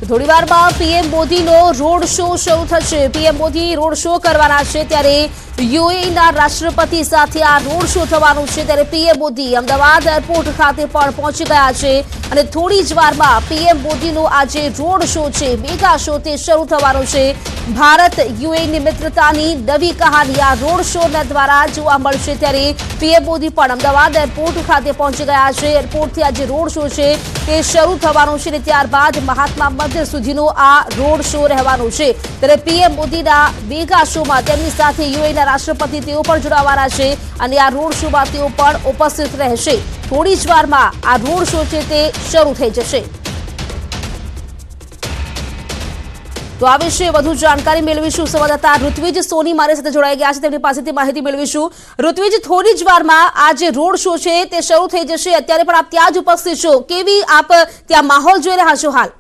થોડીવારમાં પીએમ મોદીનો road show શરૂ થશે। પીએમ મોદી રોડ શો કરવાના છે, ત્યારે યુએઈના રાષ્ટ્રપતિ સાથે આ રોડ શો થવાનો છે। ત્યારે પીએમ મોદી અમદાવાદ એરપોર્ટ ખાતે પણ પહોંચી ગયા છે અને થોડી જ વારમાં પીએમ મોદીનો આ જે રોડ શો છે, મેગા શો, તે શરૂ થવાનો છે। ભારત યુએઈની મિત્રતાની નવી કહાની આ રોડ શોના દ્વારા જોવા મળશે। ત્યારે પીએમ મોદી પણ અમદાવાદ એરપોર્ટ ખાતે પહોંચી ગયા છે। એરપોર્ટથી આ જે રોડ શો છે તે શરૂ થવાનો છે અને ત્યારબાદ મહાત્મા મંદિર સુધીનો આ રોડ શો રહેવાનો છે। ત્યારે પીએમ મોદીના મેગા શોમાં તેમની સાથે યુએઈના રાષ્ટ્રપતિ તેઓ પણ જોડાવાના છે અને આ રોડ શોમાં તેઓ પણ ઉપસ્થિત રહેશે। થોડી જ વારમાં આ રોડ શો છે તે શરૂ થઈ જશે। તો આ વિશે વધુ જાણકારી મેળવીશું। સંવાદદાતા ઋત્વિજ સોની મારી સાથે જોડાઈ ગયા છે, તેમની પાસેથી માહિતી મેળવીશું। ઋત્વિજ, થોડી જ વારમાં આ જે રોડ શો છે તે શરૂ થઈ જશે, અત્યારે પણ આપ ત્યાં જ ઉપસ્થિત છો, કેવી આપ ત્યાં માહોલ જોઈ રહ્યા છો હાલ?